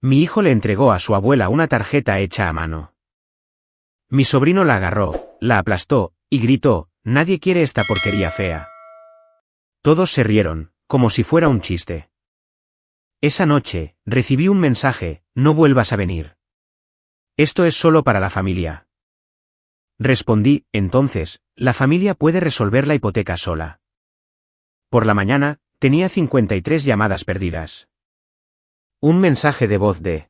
Mi hijo le entregó a su abuela una tarjeta hecha a mano. Mi sobrino la agarró, la aplastó, y gritó: «Nadie quiere esta porquería fea». Todos se rieron, como si fuera un chiste. Esa noche, recibí un mensaje: «No vuelvas a venir. Esto es solo para la familia». Respondí: «Entonces, la familia puede resolver la hipoteca sola». Por la mañana, tenía 53 llamadas perdidas. Un mensaje de voz de...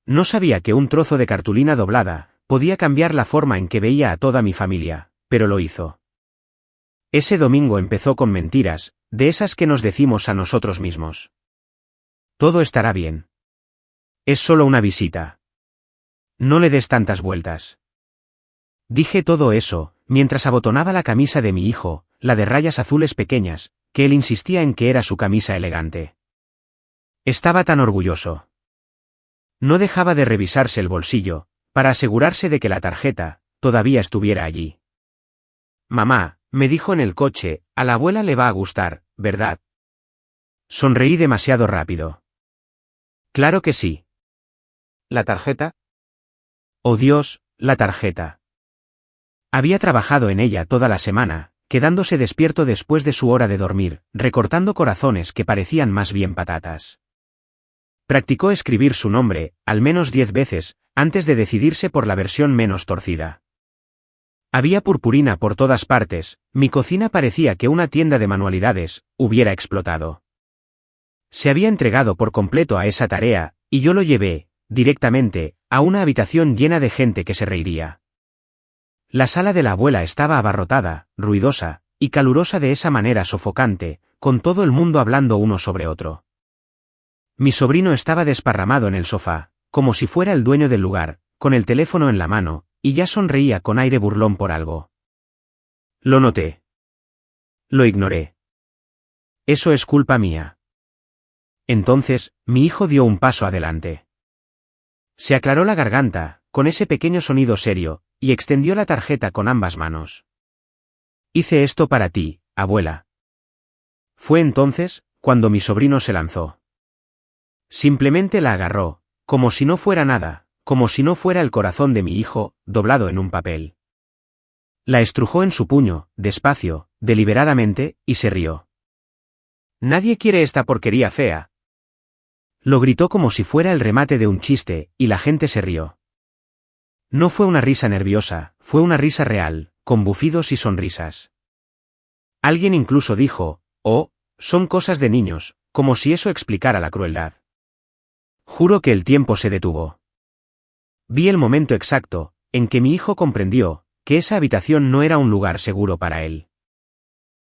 No sabía que un trozo de cartulina doblada podía cambiar la forma en que veía a toda mi familia, pero lo hizo. Ese domingo empezó con mentiras, de esas que nos decimos a nosotros mismos. Todo estará bien. Es solo una visita. No le des tantas vueltas. Dije todo eso, mientras abotonaba la camisa de mi hijo, la de rayas azules pequeñas, que él insistía en que era su camisa elegante. Estaba tan orgulloso. No dejaba de revisarse el bolsillo, para asegurarse de que la tarjeta todavía estuviera allí. «Mamá», me dijo en el coche, «a la abuela le va a gustar, ¿verdad?» Sonreí demasiado rápido. «Claro que sí». «¿La tarjeta?» «Oh Dios, la tarjeta». Había trabajado en ella toda la semana, quedándose despierto después de su hora de dormir, recortando corazones que parecían más bien patatas. Practicó escribir su nombre, al menos 10 veces, antes de decidirse por la versión menos torcida. Había purpurina por todas partes, mi cocina parecía que una tienda de manualidades hubiera explotado. Se había entregado por completo a esa tarea, y yo lo llevé, directamente, a una habitación llena de gente que se reiría. La sala de la abuela estaba abarrotada, ruidosa, y calurosa de esa manera sofocante, con todo el mundo hablando uno sobre otro. Mi sobrino estaba desparramado en el sofá, como si fuera el dueño del lugar, con el teléfono en la mano, y ya sonreía con aire burlón por algo. Lo noté. Lo ignoré. Eso es culpa mía. Entonces, mi hijo dio un paso adelante. Se aclaró la garganta, con ese pequeño sonido serio, y extendió la tarjeta con ambas manos. «Hice esto para ti, abuela». Fue entonces, cuando mi sobrino se lanzó. Simplemente la agarró, como si no fuera nada, como si no fuera el corazón de mi hijo, doblado en un papel. La estrujó en su puño, despacio, deliberadamente, y se rió. «Nadie quiere esta porquería fea». Lo gritó como si fuera el remate de un chiste, y la gente se rió. No fue una risa nerviosa, fue una risa real, con bufidos y sonrisas. Alguien incluso dijo: «Oh, son cosas de niños», como si eso explicara la crueldad. Juro que el tiempo se detuvo. Vi el momento exacto, en que mi hijo comprendió que esa habitación no era un lugar seguro para él.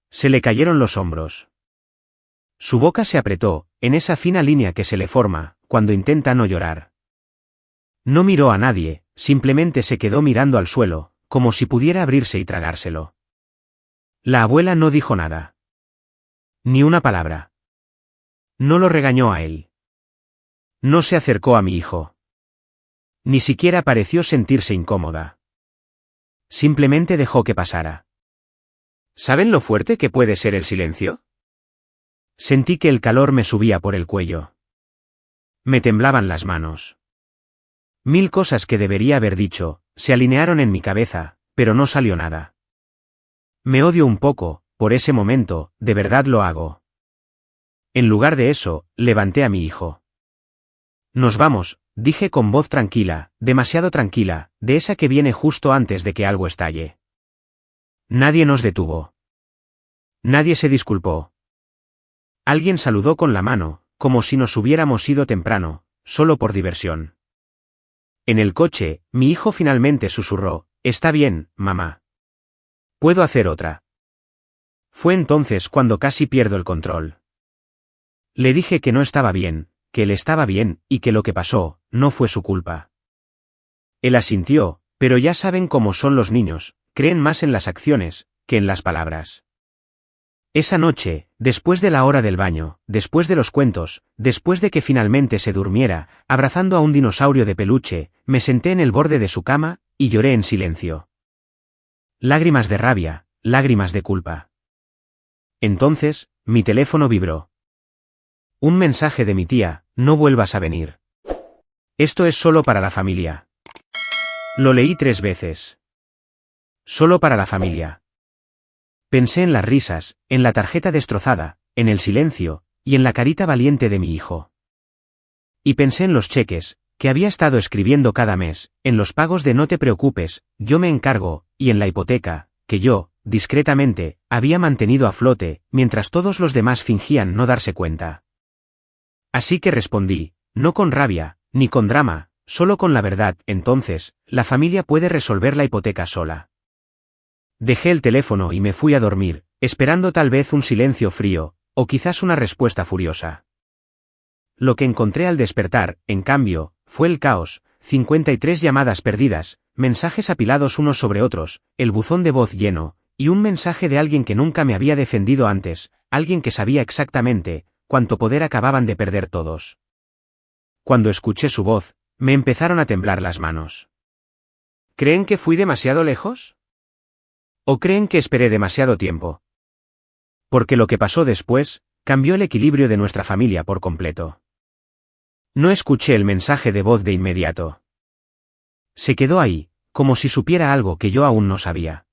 Se le cayeron los hombros. Su boca se apretó, en esa fina línea que se le forma cuando intenta no llorar. No miró a nadie, simplemente se quedó mirando al suelo, como si pudiera abrirse y tragárselo. La abuela no dijo nada. Ni una palabra. No lo regañó a él. No se acercó a mi hijo. Ni siquiera pareció sentirse incómoda. Simplemente dejó que pasara. ¿Saben lo fuerte que puede ser el silencio? Sentí que el calor me subía por el cuello. Me temblaban las manos. 1000 cosas que debería haber dicho se alinearon en mi cabeza, pero no salió nada. Me odio un poco, por ese momento, de verdad lo hago. En lugar de eso, levanté a mi hijo. «Nos vamos», dije con voz tranquila, demasiado tranquila, de esa que viene justo antes de que algo estalle. Nadie nos detuvo. Nadie se disculpó. Alguien saludó con la mano, como si nos hubiéramos ido temprano, solo por diversión. En el coche, mi hijo finalmente susurró: «Está bien, mamá. ¿Puedo hacer otra?» Fue entonces cuando casi pierdo el control. Le dije que no estaba bien, que él estaba bien, y que lo que pasó no fue su culpa. Él asintió, pero ya saben cómo son los niños, creen más en las acciones que en las palabras. Esa noche, después de la hora del baño, después de los cuentos, después de que finalmente se durmiera, abrazando a un dinosaurio de peluche, me senté en el borde de su cama, y lloré en silencio. Lágrimas de rabia, lágrimas de culpa. Entonces, mi teléfono vibró. Un mensaje de mi tía: «No vuelvas a venir». Esto es solo para la familia. Lo leí 3 veces. Solo para la familia. Pensé en las risas, en la tarjeta destrozada, en el silencio, y en la carita valiente de mi hijo. Y pensé en los cheques, que había estado escribiendo cada mes, en los pagos de no te preocupes, yo me encargo, y en la hipoteca, que yo, discretamente, había mantenido a flote, mientras todos los demás fingían no darse cuenta. Así que respondí, no con rabia, ni con drama, solo con la verdad. Entonces, la familia puede resolver la hipoteca sola. Dejé el teléfono y me fui a dormir, esperando tal vez un silencio frío, o quizás una respuesta furiosa. Lo que encontré al despertar, en cambio, fue el caos: 53 llamadas perdidas, mensajes apilados unos sobre otros, el buzón de voz lleno, y un mensaje de alguien que nunca me había defendido antes, alguien que sabía exactamente cuánto poder acababan de perder todos. Cuando escuché su voz, me empezaron a temblar las manos. ¿Creen que fui demasiado lejos? ¿O creen que esperé demasiado tiempo? Porque lo que pasó después cambió el equilibrio de nuestra familia por completo. No escuché el mensaje de voz de inmediato. Se quedó ahí, como si supiera algo que yo aún no sabía.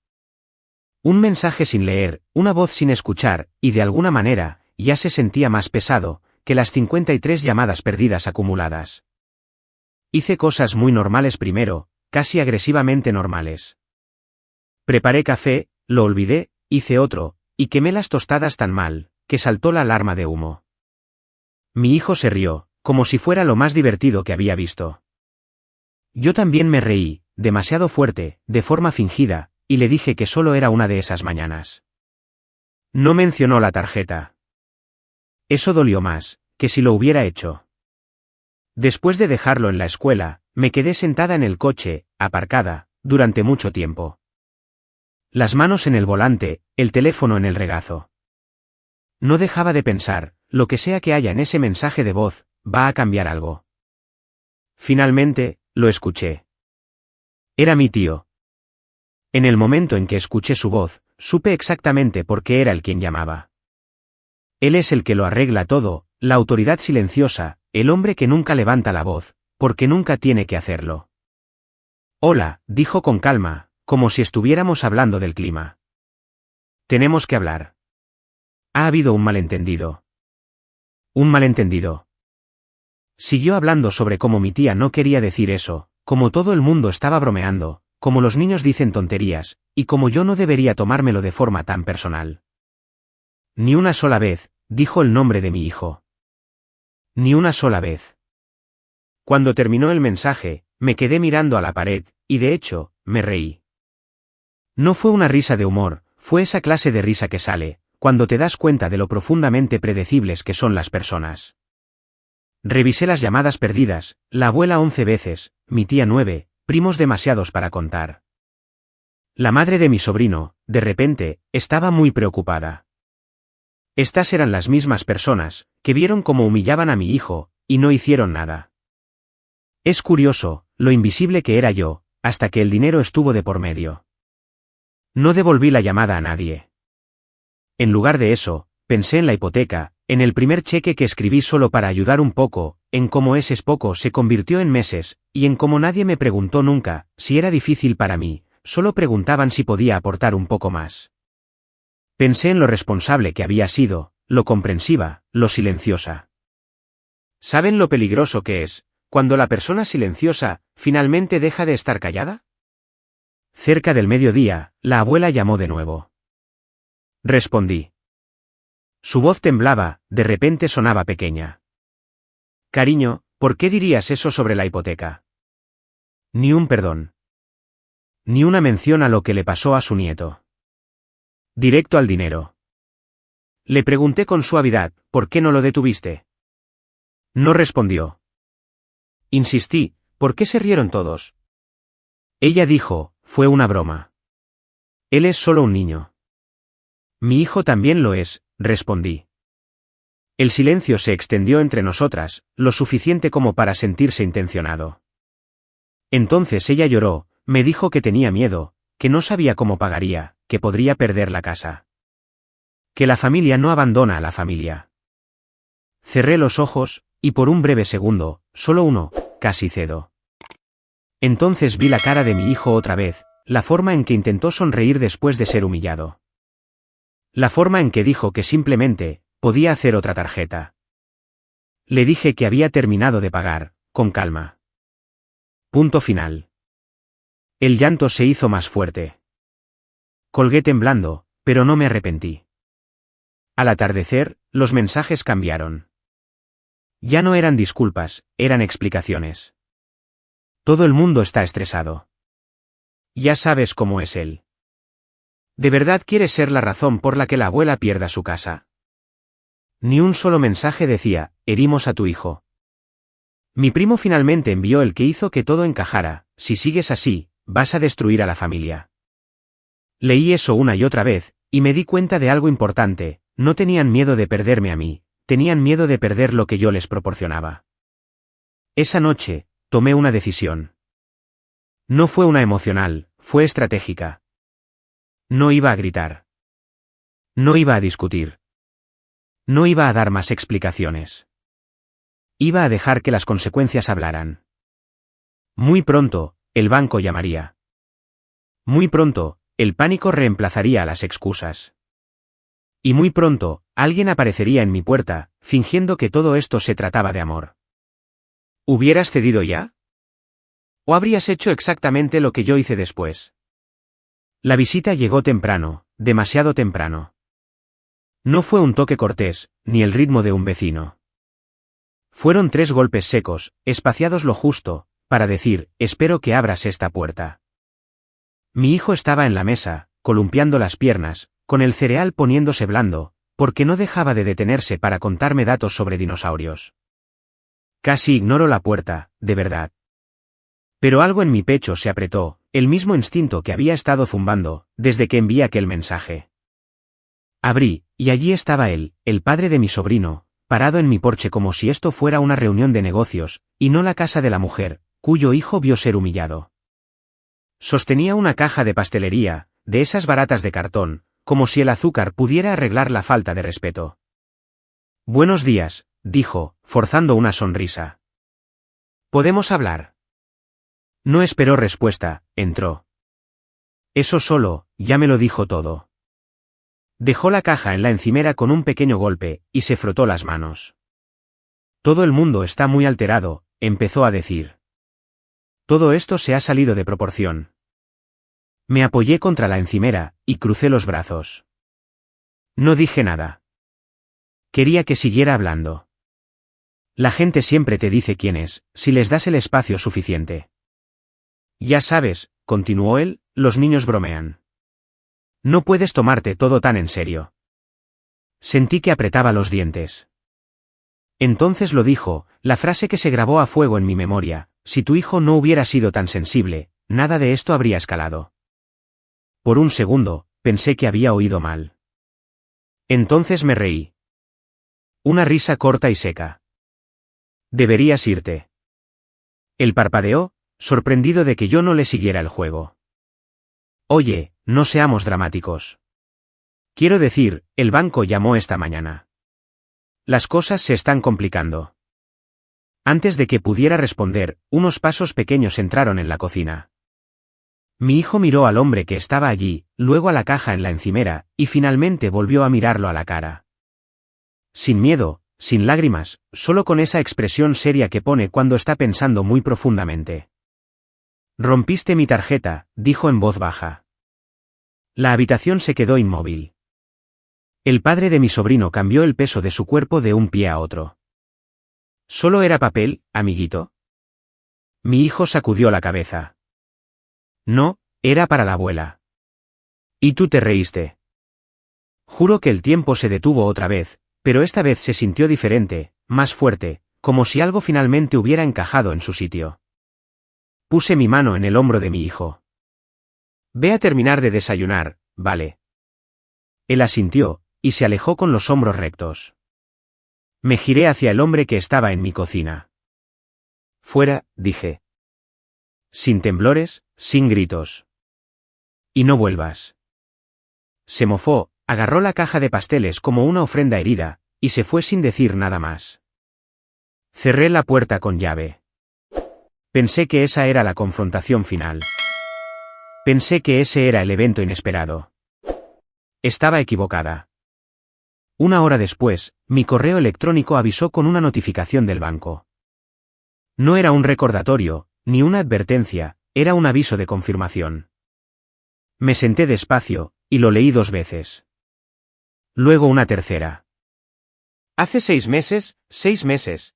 Un mensaje sin leer, una voz sin escuchar, y de alguna manera, ya se sentía más pesado que las 53 llamadas perdidas acumuladas. Hice cosas muy normales primero, casi agresivamente normales. Preparé café, lo olvidé, hice otro, y quemé las tostadas tan mal que saltó la alarma de humo. Mi hijo se rió, como si fuera lo más divertido que había visto. Yo también me reí, demasiado fuerte, de forma fingida, y le dije que solo era una de esas mañanas. No mencionó la tarjeta. Eso dolió más que si lo hubiera hecho. Después de dejarlo en la escuela, me quedé sentada en el coche, aparcada, durante mucho tiempo. Las manos en el volante, el teléfono en el regazo. No dejaba de pensar, lo que sea que haya en ese mensaje de voz, va a cambiar algo. Finalmente, lo escuché. Era mi tío. En el momento en que escuché su voz, supe exactamente por qué era el quien llamaba. Él es el que lo arregla todo, la autoridad silenciosa, el hombre que nunca levanta la voz, porque nunca tiene que hacerlo. Hola, dijo con calma, como si estuviéramos hablando del clima. Tenemos que hablar. Ha habido un malentendido. Un malentendido. Siguió hablando sobre cómo mi tía no quería decir eso, como todo el mundo estaba bromeando, como los niños dicen tonterías, y como yo no debería tomármelo de forma tan personal. Ni una sola vez, dijo el nombre de mi hijo. Ni una sola vez. Cuando terminó el mensaje, me quedé mirando a la pared, y de hecho, me reí. No fue una risa de humor, fue esa clase de risa que sale cuando te das cuenta de lo profundamente predecibles que son las personas. Revisé las llamadas perdidas, la abuela 11 veces, mi tía 9, primos demasiados para contar. La madre de mi sobrino, de repente, estaba muy preocupada. Estas eran las mismas personas que vieron cómo humillaban a mi hijo, y no hicieron nada. Es curioso, lo invisible que era yo, hasta que el dinero estuvo de por medio. No devolví la llamada a nadie. En lugar de eso, pensé en la hipoteca, en el primer cheque que escribí solo para ayudar un poco, en cómo ese poco se convirtió en meses, y en cómo nadie me preguntó nunca si era difícil para mí, solo preguntaban si podía aportar un poco más. Pensé en lo responsable que había sido, lo comprensiva, lo silenciosa. ¿Saben lo peligroso que es cuando la persona silenciosa finalmente deja de estar callada? Cerca del mediodía, la abuela llamó de nuevo. Respondí. Su voz temblaba, de repente sonaba pequeña. Cariño, ¿por qué dirías eso sobre la hipoteca? Ni un perdón. Ni una mención a lo que le pasó a su nieto. Directo al dinero. Le pregunté con suavidad, ¿por qué no lo detuviste? No respondió. Insistí, ¿por qué se rieron todos? Ella dijo, fue una broma. Él es solo un niño. Mi hijo también lo es, respondí. El silencio se extendió entre nosotras, lo suficiente como para sentirse intencionado. Entonces ella lloró, me dijo que tenía miedo, que no sabía cómo pagaría, que podría perder la casa. Que la familia no abandona a la familia. Cerré los ojos, y por un breve segundo, solo uno, casi cedo. Entonces vi la cara de mi hijo otra vez, la forma en que intentó sonreír después de ser humillado. La forma en que dijo que simplemente podía hacer otra tarjeta. Le dije que había terminado de pagar, con calma. Punto final. El llanto se hizo más fuerte. Colgué temblando, pero no me arrepentí. Al atardecer, los mensajes cambiaron. Ya no eran disculpas, eran explicaciones. Todo el mundo está estresado. Ya sabes cómo es él. ¿De verdad quieres ser la razón por la que la abuela pierda su casa? Ni un solo mensaje decía, herimos a tu hijo. Mi primo finalmente envió el que hizo que todo encajara, si sigues así, vas a destruir a la familia. Leí eso una y otra vez, y me di cuenta de algo importante, no tenían miedo de perderme a mí, tenían miedo de perder lo que yo les proporcionaba. Esa noche, tomé una decisión. No fue una emocional, fue estratégica. No iba a gritar. No iba a discutir. No iba a dar más explicaciones. Iba a dejar que las consecuencias hablaran. Muy pronto, el banco llamaría. Muy pronto, el pánico reemplazaría a las excusas. Y muy pronto, alguien aparecería en mi puerta, fingiendo que todo esto se trataba de amor. ¿Hubieras cedido ya? ¿O habrías hecho exactamente lo que yo hice después? La visita llegó temprano, demasiado temprano. No fue un toque cortés, ni el ritmo de un vecino. Fueron 3 golpes secos, espaciados lo justo, para decir, espero que abras esta puerta. Mi hijo estaba en la mesa, columpiando las piernas, con el cereal poniéndose blando, porque no dejaba de detenerse para contarme datos sobre dinosaurios. Casi ignoro la puerta, de verdad. Pero algo en mi pecho se apretó, el mismo instinto que había estado zumbando, desde que envié aquel mensaje. Abrí, y allí estaba él, el padre de mi sobrino, parado en mi porche como si esto fuera una reunión de negocios, y no la casa de la mujer, cuyo hijo vio ser humillado. Sostenía una caja de pastelería, de esas baratas de cartón, como si el azúcar pudiera arreglar la falta de respeto. Buenos días, dijo, forzando una sonrisa. ¿Podemos hablar? No esperó respuesta, entró. Eso solo, ya me lo dijo todo. Dejó la caja en la encimera con un pequeño golpe, y se frotó las manos. Todo el mundo está muy alterado, empezó a decir. Todo esto se ha salido de proporción. Me apoyé contra la encimera, y crucé los brazos. No dije nada. Quería que siguiera hablando. La gente siempre te dice quién es, si les das el espacio suficiente. Ya sabes, continuó él, los niños bromean. No puedes tomarte todo tan en serio. Sentí que apretaba los dientes. Entonces lo dijo, la frase que se grabó a fuego en mi memoria, si tu hijo no hubiera sido tan sensible, nada de esto habría escalado. Por un segundo, pensé que había oído mal. Entonces me reí. Una risa corta y seca. Deberías irte. Él parpadeó, sorprendido de que yo no le siguiera el juego. Oye, no seamos dramáticos. Quiero decir, el banco llamó esta mañana. Las cosas se están complicando. Antes de que pudiera responder, unos pasos pequeños entraron en la cocina. Mi hijo miró al hombre que estaba allí, luego a la caja en la encimera, y finalmente volvió a mirarlo a la cara. Sin miedo, sin lágrimas, solo con esa expresión seria que pone cuando está pensando muy profundamente. Rompiste mi tarjeta, dijo en voz baja. La habitación se quedó inmóvil. El padre de mi sobrino cambió el peso de su cuerpo de un pie a otro. ¿Solo era papel, amiguito? Mi hijo sacudió la cabeza. No, era para la abuela. Y tú te reíste. Juro que el tiempo se detuvo otra vez, pero esta vez se sintió diferente, más fuerte, como si algo finalmente hubiera encajado en su sitio. Puse mi mano en el hombro de mi hijo. Ve a terminar de desayunar, ¿vale? Él asintió, y se alejó con los hombros rectos. Me giré hacia el hombre que estaba en mi cocina. Fuera, dije. Sin temblores, sin gritos. Y no vuelvas. Se mofó, agarró la caja de pasteles como una ofrenda herida, y se fue sin decir nada más. Cerré la puerta con llave. Pensé que esa era la confrontación final. Pensé que ese era el evento inesperado. Estaba equivocada. Una hora después, mi correo electrónico avisó con una notificación del banco. No era un recordatorio, ni una advertencia, era un aviso de confirmación. Me senté despacio, y lo leí 2 veces. Luego una tercera. Hace 6 meses, 6 meses.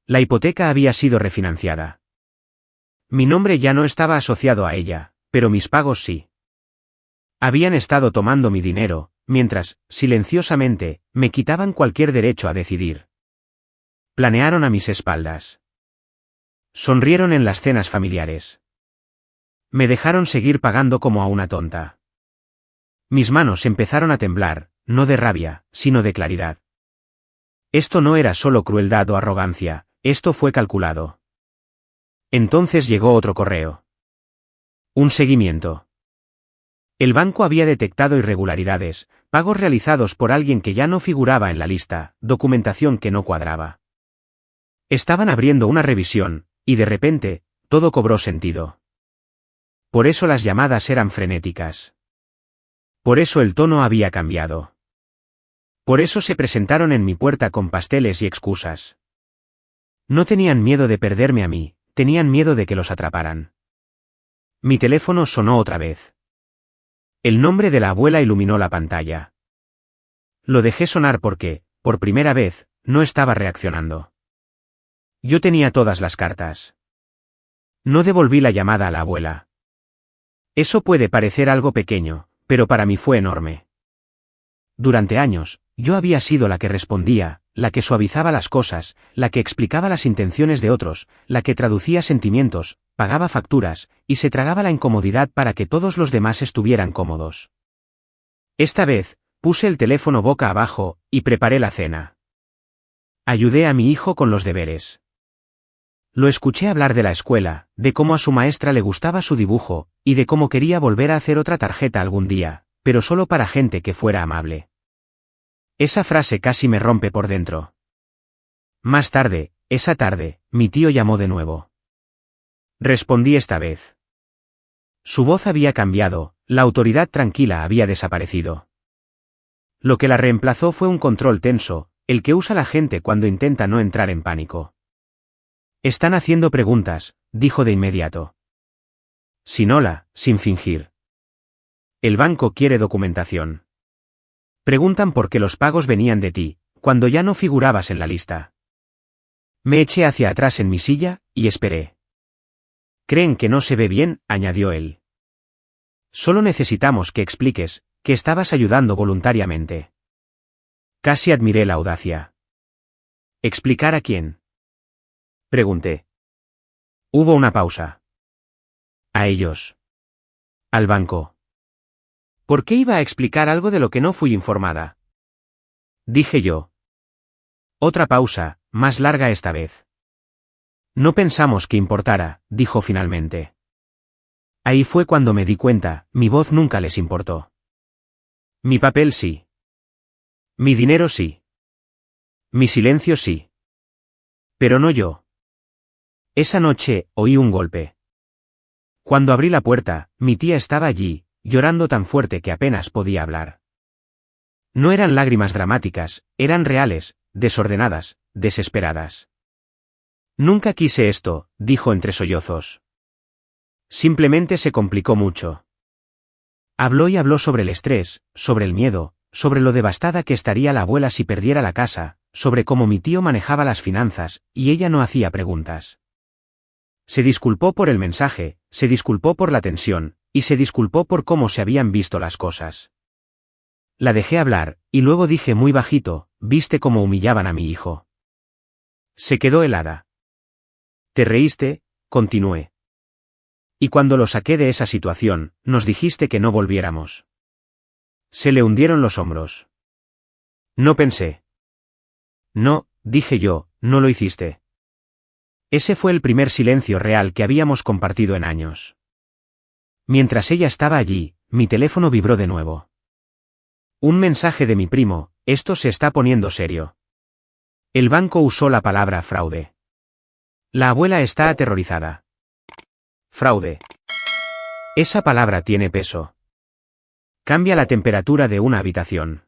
La hipoteca había sido refinanciada. Mi nombre ya no estaba asociado a ella, pero mis pagos sí. Habían estado tomando mi dinero, mientras, silenciosamente, me quitaban cualquier derecho a decidir. Planearon a mis espaldas. Sonrieron en las cenas familiares. Me dejaron seguir pagando como a una tonta. Mis manos empezaron a temblar, no de rabia, sino de claridad. Esto no era solo crueldad o arrogancia, esto fue calculado. Entonces llegó otro correo. Un seguimiento. El banco había detectado irregularidades, pagos realizados por alguien que ya no figuraba en la lista, documentación que no cuadraba. Estaban abriendo una revisión, y de repente, todo cobró sentido. Por eso las llamadas eran frenéticas. Por eso el tono había cambiado. Por eso se presentaron en mi puerta con pasteles y excusas. No tenían miedo de perderme a mí, tenían miedo de que los atraparan. Mi teléfono sonó otra vez. El nombre de la abuela iluminó la pantalla. Lo dejé sonar porque, por primera vez, no estaba reaccionando. Yo tenía todas las cartas. No devolví la llamada a la abuela. Eso puede parecer algo pequeño, pero para mí fue enorme. Durante años, yo había sido la que respondía, la que suavizaba las cosas, la que explicaba las intenciones de otros, la que traducía sentimientos, pagaba facturas, y se tragaba la incomodidad para que todos los demás estuvieran cómodos. Esta vez, puse el teléfono boca abajo, y preparé la cena. Ayudé a mi hijo con los deberes. Lo escuché hablar de la escuela, de cómo a su maestra le gustaba su dibujo, y de cómo quería volver a hacer otra tarjeta algún día, pero solo para gente que fuera amable. Esa frase casi me rompe por dentro. Más tarde, esa tarde, mi tío llamó de nuevo. Respondí esta vez. Su voz había cambiado, la autoridad tranquila había desaparecido. Lo que la reemplazó fue un control tenso, el que usa la gente cuando intenta no entrar en pánico. Están haciendo preguntas, dijo de inmediato. Sin hola, sin fingir. El banco quiere documentación. Preguntan por qué los pagos venían de ti, cuando ya no figurabas en la lista. Me eché hacia atrás en mi silla, y esperé. Creen que no se ve bien, añadió él. Solo necesitamos que expliques, que estabas ayudando voluntariamente. Casi admiré la audacia. ¿Explicar a quién? Pregunté. Hubo una pausa. A ellos. Al banco. ¿Por qué iba a explicar algo de lo que no fui informada? Dije yo. Otra pausa, más larga esta vez. No pensamos que importara, dijo finalmente. Ahí fue cuando me di cuenta, mi voz nunca les importó. Mi papel sí. Mi dinero sí. Mi silencio sí. Pero no yo. Esa noche, oí un golpe. Cuando abrí la puerta, mi tía estaba allí, llorando tan fuerte que apenas podía hablar. No eran lágrimas dramáticas, eran reales, desordenadas, desesperadas. Nunca quise esto, dijo entre sollozos. Simplemente se complicó mucho. Habló y habló sobre el estrés, sobre el miedo, sobre lo devastada que estaría la abuela si perdiera la casa, sobre cómo mi tío manejaba las finanzas, y ella no hacía preguntas. Se disculpó por el mensaje, se disculpó por la tensión, y se disculpó por cómo se habían visto las cosas. La dejé hablar, y luego dije muy bajito, ¿viste cómo humillaban a mi hijo? Se quedó helada. ¿Te reíste? Continué. Y cuando lo saqué de esa situación, nos dijiste que no volviéramos. Se le hundieron los hombros. No pensé. No, dije yo, no lo hiciste. Ese fue el primer silencio real que habíamos compartido en años. Mientras ella estaba allí, mi teléfono vibró de nuevo. Un mensaje de mi primo, esto se está poniendo serio. El banco usó la palabra fraude. La abuela está aterrorizada. Fraude. Esa palabra tiene peso. Cambia la temperatura de una habitación.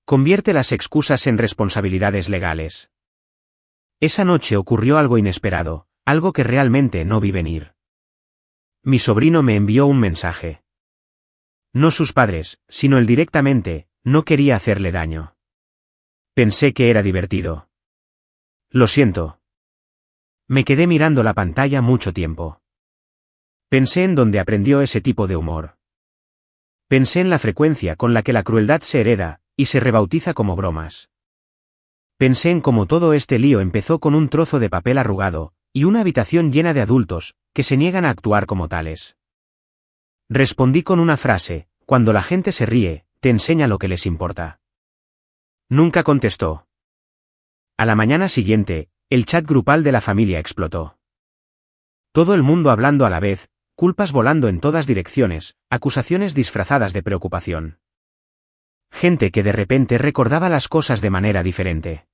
Convierte las excusas en responsabilidades legales. Esa noche ocurrió algo inesperado, algo que realmente no vi venir. Mi sobrino me envió un mensaje. No sus padres, sino él directamente, no quería hacerle daño. Pensé que era divertido. Lo siento. Me quedé mirando la pantalla mucho tiempo. Pensé en dónde aprendió ese tipo de humor. Pensé en la frecuencia con la que la crueldad se hereda, y se rebautiza como bromas. Pensé en cómo todo este lío empezó con un trozo de papel arrugado, y una habitación llena de adultos, que se niegan a actuar como tales. Respondí con una frase: cuando la gente se ríe, te enseña lo que les importa. Nunca contestó. A la mañana siguiente, el chat grupal de la familia explotó. Todo el mundo hablando a la vez, culpas volando en todas direcciones, acusaciones disfrazadas de preocupación. Gente que de repente recordaba las cosas de manera diferente.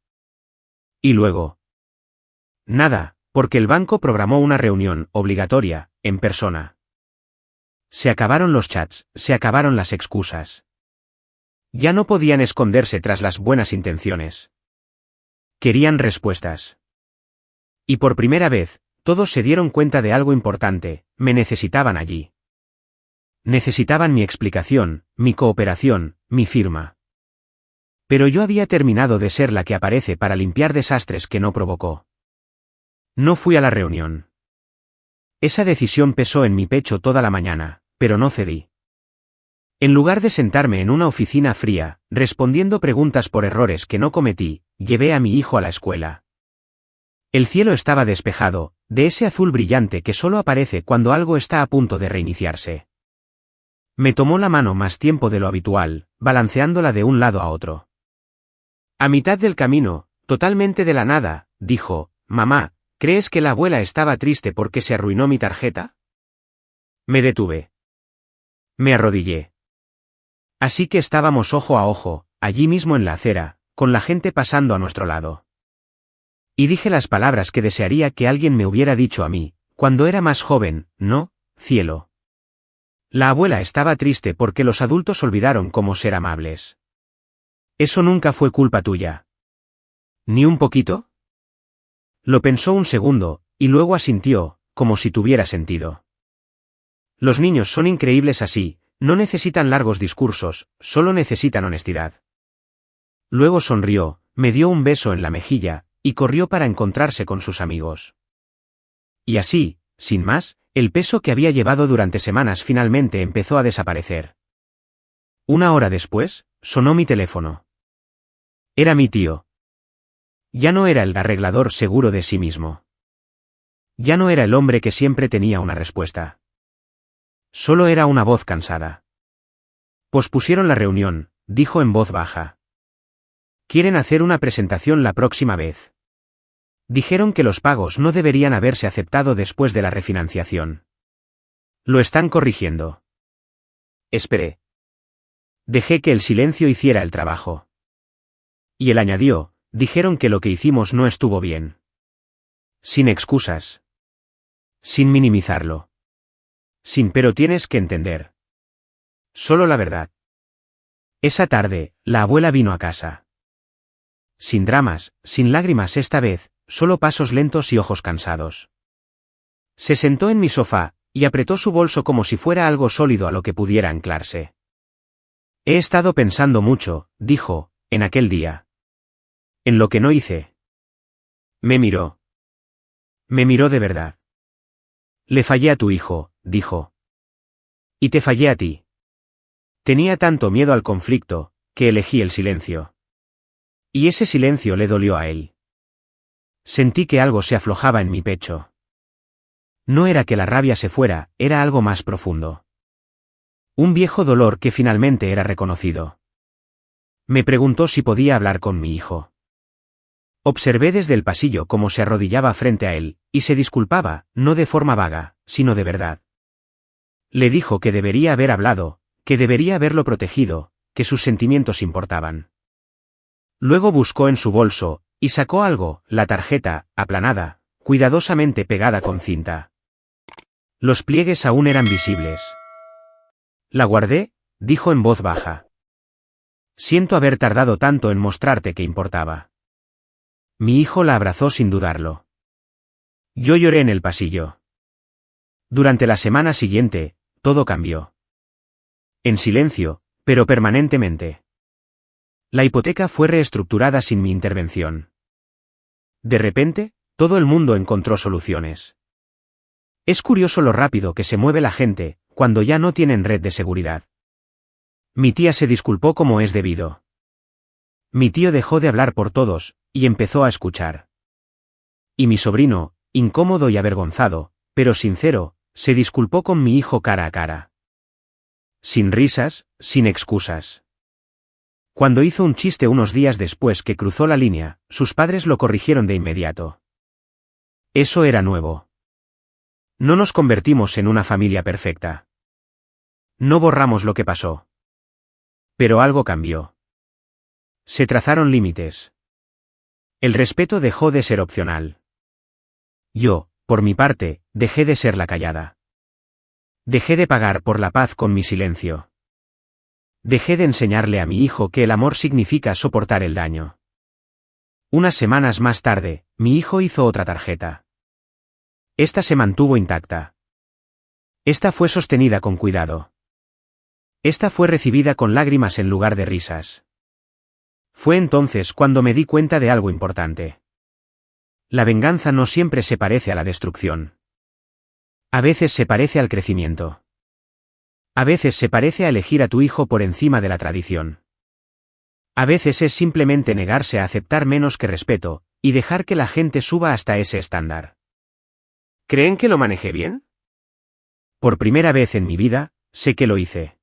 Y luego. Nada, porque el banco programó una reunión obligatoria, en persona. Se acabaron los chats, se acabaron las excusas. Ya no podían esconderse tras las buenas intenciones. Querían respuestas. Y por primera vez, todos se dieron cuenta de algo importante: me necesitaban allí. Necesitaban mi explicación, mi cooperación, mi firma. Pero yo había terminado de ser la que aparece para limpiar desastres que no provocó. No fui a la reunión. Esa decisión pesó en mi pecho toda la mañana, pero no cedí. En lugar de sentarme en una oficina fría, respondiendo preguntas por errores que no cometí, llevé a mi hijo a la escuela. El cielo estaba despejado, de ese azul brillante que solo aparece cuando algo está a punto de reiniciarse. Me tomó la mano más tiempo de lo habitual, balanceándola de un lado a otro. A mitad del camino, totalmente de la nada, dijo: mamá, ¿crees que la abuela estaba triste porque se arruinó mi tarjeta? Me detuve. Me arrodillé. Así que estábamos ojo a ojo, allí mismo en la acera, con la gente pasando a nuestro lado. Y dije las palabras que desearía que alguien me hubiera dicho a mí, cuando era más joven: no, cielo. La abuela estaba triste porque los adultos olvidaron cómo ser amables. Eso nunca fue culpa tuya. ¿Ni un poquito? Lo pensó un segundo, y luego asintió, como si tuviera sentido. Los niños son increíbles así, no necesitan largos discursos, solo necesitan honestidad. Luego sonrió, me dio un beso en la mejilla, y corrió para encontrarse con sus amigos. Y así, sin más, el peso que había llevado durante semanas finalmente empezó a desaparecer. Una hora después, sonó mi teléfono. Era mi tío. Ya no era el arreglador seguro de sí mismo. Ya no era el hombre que siempre tenía una respuesta. Solo era una voz cansada. Pospusieron la reunión, dijo en voz baja. Quieren hacer una presentación la próxima vez. Dijeron que los pagos no deberían haberse aceptado después de la refinanciación. Lo están corrigiendo. Esperé. Dejé que el silencio hiciera el trabajo. Y él añadió: dijeron que lo que hicimos no estuvo bien. Sin excusas. Sin minimizarlo. Sin pero tienes que entender. Solo la verdad. Esa tarde, la abuela vino a casa. Sin dramas, sin lágrimas esta vez, solo pasos lentos y ojos cansados. Se sentó en mi sofá, y apretó su bolso como si fuera algo sólido a lo que pudiera anclarse. He estado pensando mucho, dijo, en aquel día. En lo que no hice. Me miró. Me miró de verdad. Le fallé a tu hijo, dijo. Y te fallé a ti. Tenía tanto miedo al conflicto, que elegí el silencio. Y ese silencio le dolió a él. Sentí que algo se aflojaba en mi pecho. No era que la rabia se fuera, era algo más profundo. Un viejo dolor que finalmente era reconocido. Me preguntó si podía hablar con mi hijo. Observé desde el pasillo cómo se arrodillaba frente a él, y se disculpaba, no de forma vaga, sino de verdad. Le dijo que debería haber hablado, que debería haberlo protegido, que sus sentimientos importaban. Luego buscó en su bolso, y sacó algo, la tarjeta, aplanada, cuidadosamente pegada con cinta. Los pliegues aún eran visibles. La guardé, dijo en voz baja. Siento haber tardado tanto en mostrarte que importaba. Mi hijo la abrazó sin dudarlo. Yo lloré en el pasillo. Durante la semana siguiente, todo cambió. En silencio, pero permanentemente. La hipoteca fue reestructurada sin mi intervención. De repente, todo el mundo encontró soluciones. Es curioso lo rápido que se mueve la gente, cuando ya no tienen red de seguridad. Mi tía se disculpó como es debido. Mi tío dejó de hablar por todos, y empezó a escuchar. Y mi sobrino, incómodo y avergonzado, pero sincero, se disculpó con mi hijo cara a cara. Sin risas, sin excusas. Cuando hizo un chiste unos días después que cruzó la línea, sus padres lo corrigieron de inmediato. Eso era nuevo. No nos convertimos en una familia perfecta. No borramos lo que pasó. Pero algo cambió. Se trazaron límites. El respeto dejó de ser opcional. Yo, por mi parte, dejé de ser la callada. Dejé de pagar por la paz con mi silencio. Dejé de enseñarle a mi hijo que el amor significa soportar el daño. Unas semanas más tarde, mi hijo hizo otra tarjeta. Esta se mantuvo intacta. Esta fue sostenida con cuidado. Esta fue recibida con lágrimas en lugar de risas. Fue entonces cuando me di cuenta de algo importante. La venganza no siempre se parece a la destrucción. A veces se parece al crecimiento. A veces se parece a elegir a tu hijo por encima de la tradición. A veces es simplemente negarse a aceptar menos que respeto, y dejar que la gente suba hasta ese estándar. ¿Creen que lo manejé bien? Por primera vez en mi vida, sé que lo hice.